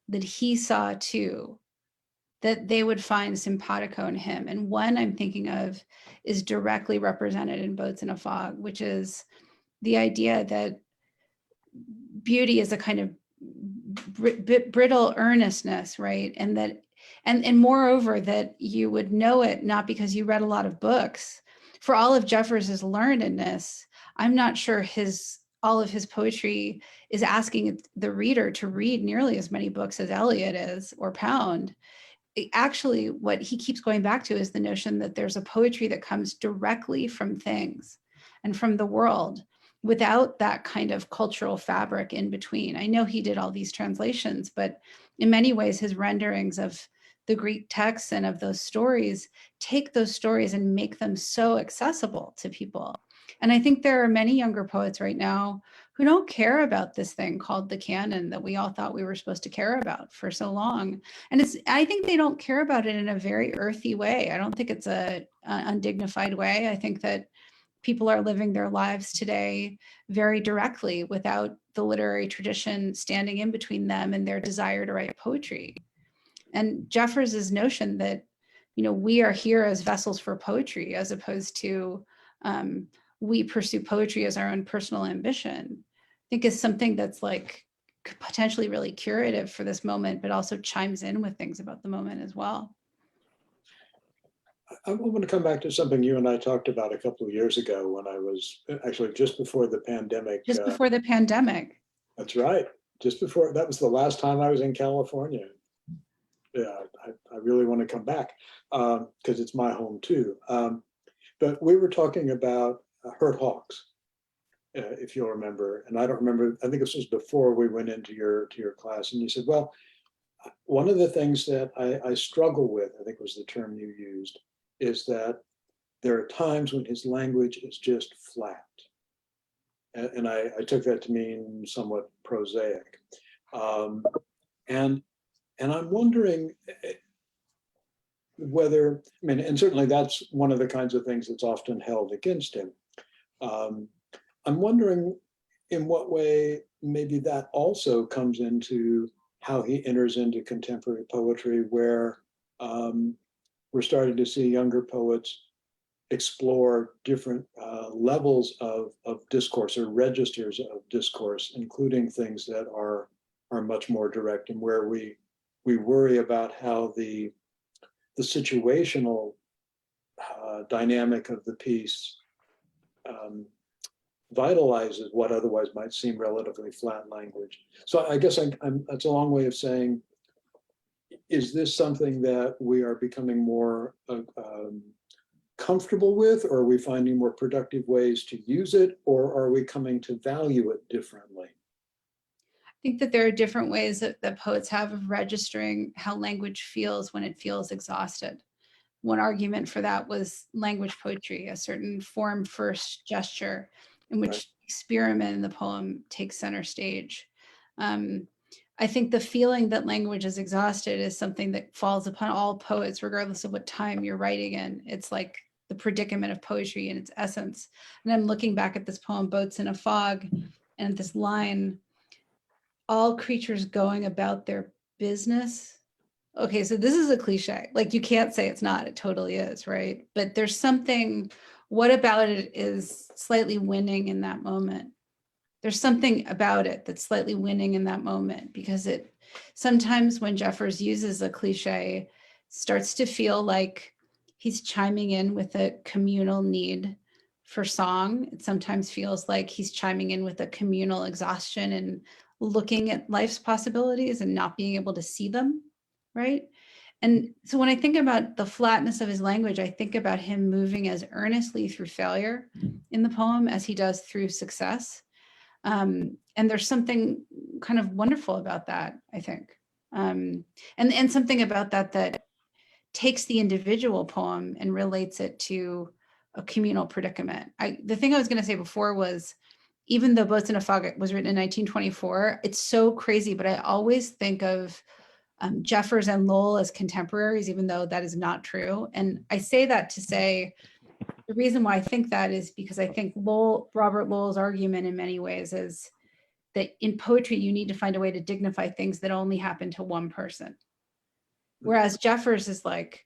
that he saw too, that they would find simpatico in him. And one I'm thinking of is directly represented in Boats in a Fog, which is the idea that beauty is a kind of brittle earnestness, right? And that, and moreover, that you would know it not because you read a lot of books. For all of Jeffers's learnedness, I'm not sure all of his poetry is asking the reader to read nearly as many books as Eliot is, or Pound. Actually, what he keeps going back to is the notion that there's a poetry that comes directly from things and from the world, without that kind of cultural fabric in between. I know he did all these translations, but in many ways, his renderings of the Greek texts and of those stories take those stories and make them so accessible to people. And I think there are many younger poets right now who don't care about this thing called the canon that we all thought we were supposed to care about for so long. And I think they don't care about it in a very earthy way. I don't think it's an undignified way. I think that people are living their lives today very directly without the literary tradition standing in between them and their desire to write poetry. And Jeffers's notion that, we are here as vessels for poetry, as opposed to we pursue poetry as our own personal ambition, I think is something that's like potentially really curative for this moment, but also chimes in with things about the moment as well. I want to come back to something you and I talked about a couple of years ago when I was actually just before the pandemic. Just before the pandemic. That's right. Just before, that was the last time I was in California. Yeah, I really want to come back because it's my home too. But we were talking about hurt hawks, if you'll remember. And I don't remember, I think this was before we went into your class. And you said, well, one of the things that I struggle with, I think was the term you used, is that there are times when his language is just flat. And I took that to mean somewhat prosaic. And I'm wondering whether, and certainly that's one of the kinds of things that's often held against him. I'm wondering in what way maybe that also comes into how he enters into contemporary poetry, where we're starting to see younger poets explore different levels of discourse or registers of discourse, including things that are much more direct, and where we worry about how the situational dynamic of the piece vitalizes what otherwise might seem relatively flat language. So I guess that's a long way of saying, is this something that we are becoming more comfortable with, or are we finding more productive ways to use it, or are we coming to value it differently? I think that there are different ways that poets have of registering how language feels when it feels exhausted. One argument for that was language poetry, a certain form first gesture in which experiment in the poem takes center stage. I think the feeling that language is exhausted is something that falls upon all poets, regardless of what time you're writing in. It's like the predicament of poetry in its essence. And I'm looking back at this poem, Boats in a Fog, and this line, all creatures going about their business. Okay, so this is a cliche. Like, you can't say it's not, it totally is, right? But there's something, what about it is slightly winning in that moment? There's something about it that's slightly winning in that moment, because it sometimes when Jeffers uses a cliche, starts to feel like he's chiming in with a communal need for song. It sometimes feels like he's chiming in with a communal exhaustion and looking at life's possibilities and not being able to see them, right? And so when I think about the flatness of his language, I think about him moving as earnestly through failure in the poem as he does through success. And there's something kind of wonderful about that, I think. And something about that takes the individual poem and relates it to a communal predicament. The thing I was going to say before was, even though Boats in a Fog was written in 1924, it's so crazy, but I always think of Jeffers and Lowell as contemporaries, even though that is not true. And I say that to say, the reason why I think that is because I think Robert Lowell's argument in many ways is that in poetry, you need to find a way to dignify things that only happen to one person. Whereas Jeffers is like,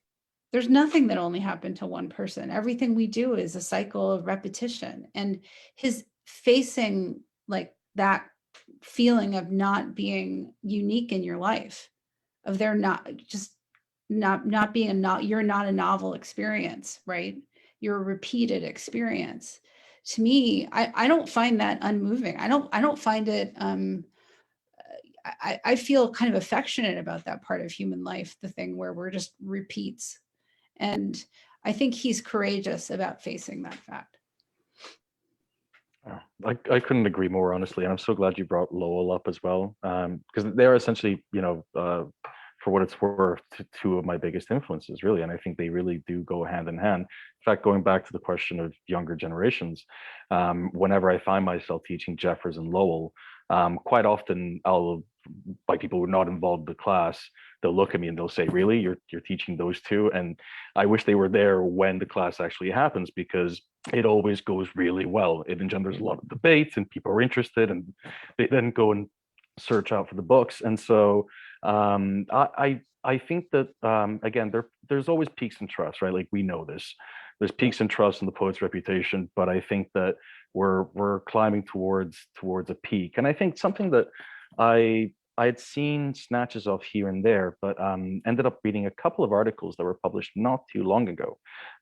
there's nothing that only happened to one person. Everything we do is a cycle of repetition. And his facing like that feeling of not being unique in your life, of there not being you're not a novel experience, right? You're a repeated experience. To me, I don't find that unmoving. I don't find it I feel kind of affectionate about that part of human life, the thing where we're just repeats. And I think he's courageous about facing that fact. I couldn't agree more, honestly, and I'm so glad you brought Lowell up as well, because they're essentially, for what it's worth, two of my biggest influences, really, and I think they really do go hand in hand. In fact, going back to the question of younger generations, whenever I find myself teaching Jeffers and Lowell, quite often by people who are not involved in the class, they'll look at me and they'll say, "Really, you're teaching those two?" And I wish they were there when the class actually happens, because it always goes really well. It engenders a lot of debates and people are interested, and they then go and search out for the books. And so I think that again, there's always peaks and troughs, right? Like, we know this. There's peaks and troughs in the poet's reputation, but I think that we're climbing towards a peak. And I think something that I had seen snatches of here and there, but ended up reading a couple of articles that were published not too long ago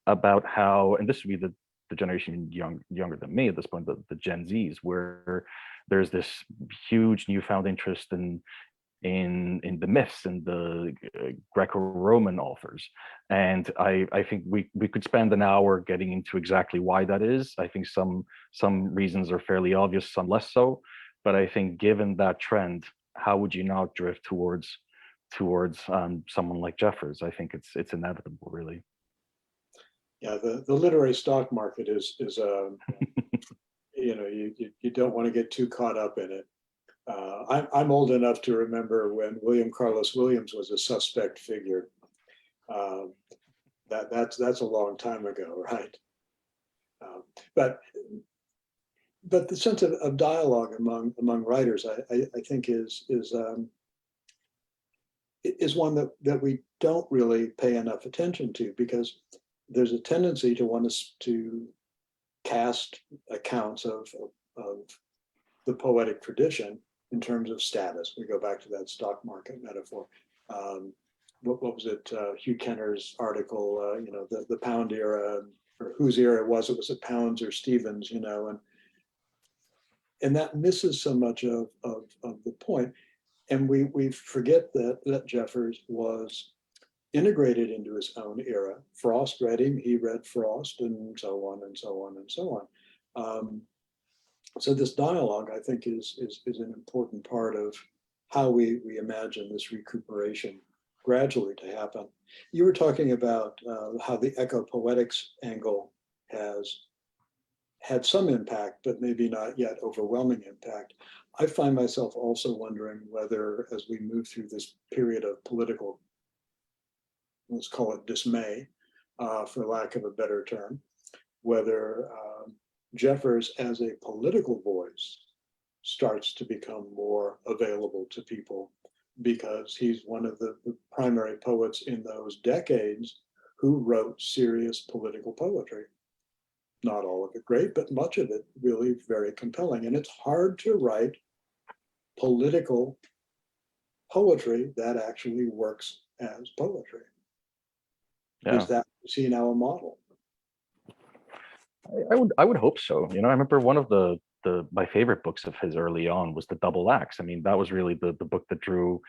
about how, and this would be the generation younger than me at this point, the Gen Zs, where there's this huge newfound interest in the myths and the Greco-Roman authors. And I think we could spend an hour getting into exactly why that is. I think some reasons are fairly obvious, some less so. But I think given that trend, how would you not drift towards someone like Jeffers? I think it's inevitable, really. Yeah, the literary stock market is you don't want to get too caught up in it. I'm old enough to remember when William Carlos Williams was a suspect figure. That's a long time ago, right? But the sense of dialogue among writers, I think is one that we don't really pay enough attention to, because there's a tendency to want us to cast accounts of the poetic tradition in terms of status. We go back to that stock market metaphor. What was it? Hugh Kenner's article, the Pound era, or whose era was it Pounds or Stevens, and that misses so much of the point. And we forget that Jeffers was integrated into his own era. Frost read him, he read Frost, and so on and so on and so on. So this dialogue, I think, is an important part of how we imagine this recuperation gradually to happen. You were talking about how the eco-poetics angle has had some impact, but maybe not yet overwhelming impact. I find myself also wondering whether, as we move through this period of political, let's call it dismay, for lack of a better term, whether Jeffers as a political voice starts to become more available to people, because he's one of the primary poets in those decades who wrote serious political poetry. Not all of it great, but much of it really very compelling. And it's hard to write political poetry that actually works as poetry. Yeah. Is he now a model? I would hope so. I remember one of my favorite books of his early on was The Double Axe. I mean, that was really the book that drew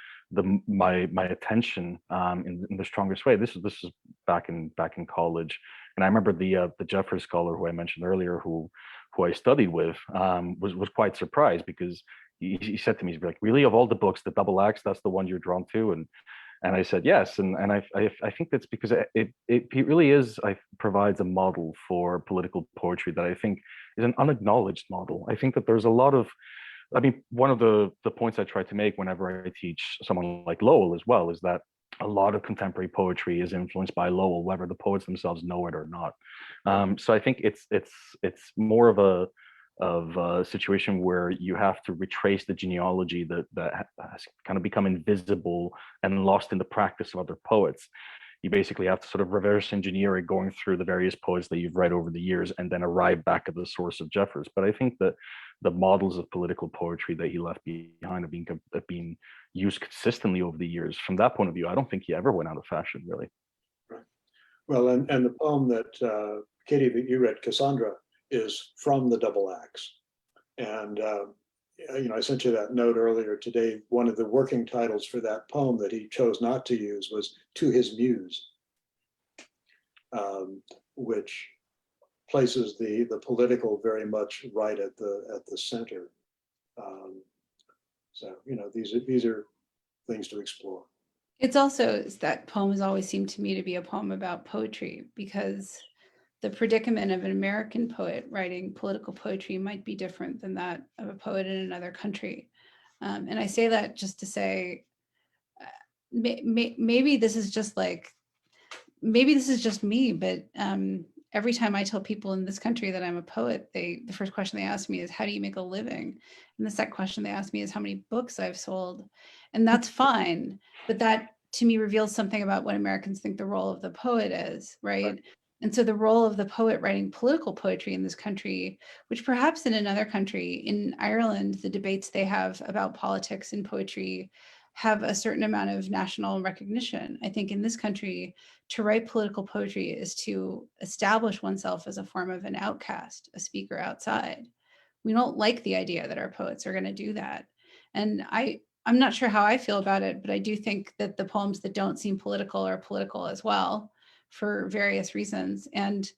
my attention in the strongest way. This is back in college, and I remember the Jeffers scholar who I mentioned earlier, who I studied with, was quite surprised, because he said to me, he's like, really, of all the books, The Double Axe, that's the one you're drawn to? And I said yes, and I think that's because it really is, provides a model for political poetry that I think is an unacknowledged model. I think that there's a lot of, I mean, one of the points I try to make whenever I teach someone like Lowell as well is that a lot of contemporary poetry is influenced by Lowell, whether the poets themselves know it or not. So I think it's more of a situation where you have to retrace the genealogy that has kind of become invisible and lost in the practice of other poets. You basically have to sort of reverse engineer it, going through the various poets that you've read over the years, and then arrive back at the source of Jeffers. But I think that the models of political poetry that he left behind have been used consistently over the years. From that point of view, I don't think he ever went out of fashion, really. Right. Well, and the poem that Katie, that you read, Cassandra, is from The Double Axe. And I sent you that note earlier today. One of the working titles for that poem that he chose not to use was To His Muse, which places the political very much right at the center. So these are things to explore. It's also, that poem has always seemed to me to be a poem about poetry, because the predicament of an American poet writing political poetry might be different than that of a poet in another country. And I say that just to say, maybe this is just me, but every time I tell people in this country that I'm a poet, the first question they ask me is, how do you make a living? And the second question they ask me is, how many books I've sold? And that's fine, but that to me reveals something about what Americans think the role of the poet is, right? And so the role of the poet writing political poetry in this country, which perhaps in another country, in Ireland, the debates they have about politics and poetry have a certain amount of national recognition. I think in this country, to write political poetry is to establish oneself as a form of an outcast, a speaker outside. We don't like the idea that our poets are going to do that. And I'm not sure how I feel about it, but I do think that the poems that don't seem political are political as well, for various reasons. And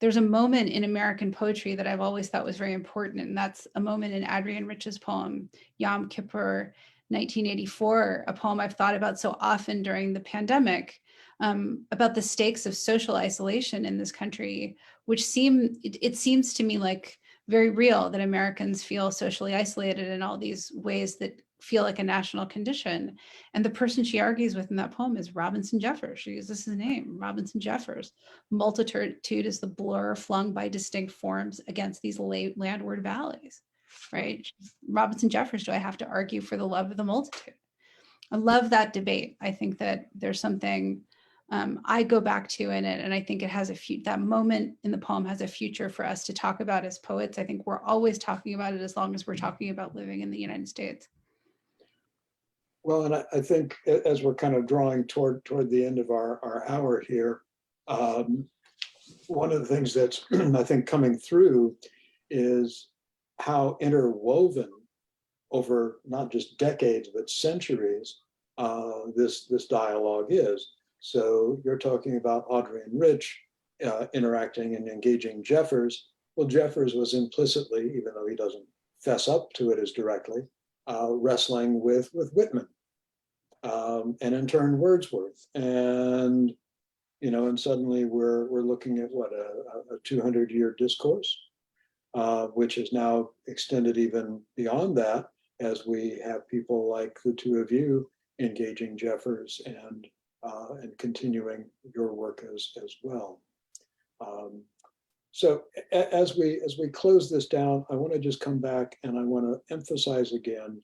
there's a moment in American poetry that I've always thought was very important, and that's a moment in Adrian Rich's poem, Yom Kippur, 1984, a poem I've thought about so often during the pandemic, about the stakes of social isolation in this country, which it seems to me like very real, that Americans feel socially isolated in all these ways that feel like a national condition. And the person she argues with in that poem is Robinson Jeffers. She uses his name, Robinson Jeffers. Multitude is the blur flung by distinct forms against these landward valleys, right? Robinson Jeffers, do I have to argue for the love of the multitude? I love that debate. I think that there's something I go back to in it, and I think it has that moment in the poem has a future for us to talk about as poets. I think we're always talking about it as long as we're talking about living in the United States. Well, and I think as we're kind of drawing toward the end of our hour here, one of the things that's I think coming through is how interwoven over not just decades but centuries this dialogue is. So you're talking about Adrian Rich interacting and engaging Jeffers. Well, Jeffers was implicitly, even though he doesn't fess up to it as directly, wrestling with Whitman, and in turn Wordsworth, and and suddenly we're looking at what a 200-year discourse, which is now extended even beyond that, as we have people like the two of you engaging Jeffers and continuing your work as well. So as we close this down, I want to just come back and I want to emphasize again,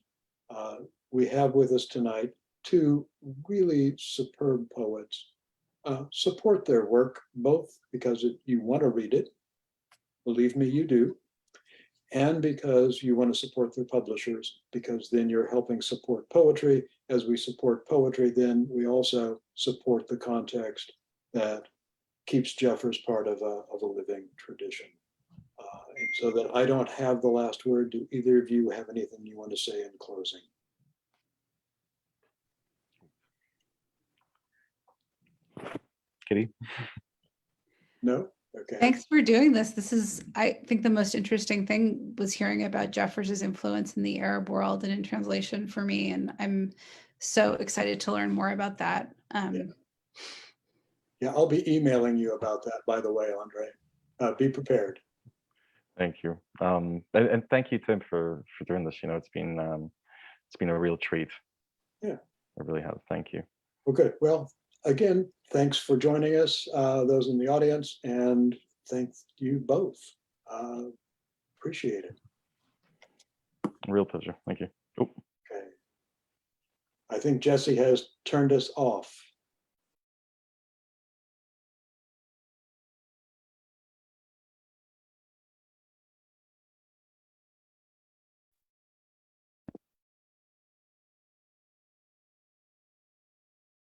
we have with us tonight two really superb poets. Support their work, both because you want to read it, believe me, you do, and because you want to support their publishers, because then you're helping support poetry. As we support poetry, then we also support the context that keeps Jeffers part of a living tradition. And so that I don't have the last word. Do either of you have anything you want to say in closing? Kitty? No? Okay. Thanks for doing this. This is, I think, the most interesting thing was hearing about Jeffers's influence in the Arab world and in translation for me. And I'm so excited to learn more about that. Yeah, I'll be emailing you about that, by the way, Andre. Be prepared. Thank you. And thank you, Tim, for doing this. You know, it's been a real treat. Yeah. It really has. Thank you. Well, good. Well, again, thanks for joining us, those in the audience, and thank you both. Appreciate it. Real pleasure. Thank you. Oh. Okay. I think Jesse has turned us off.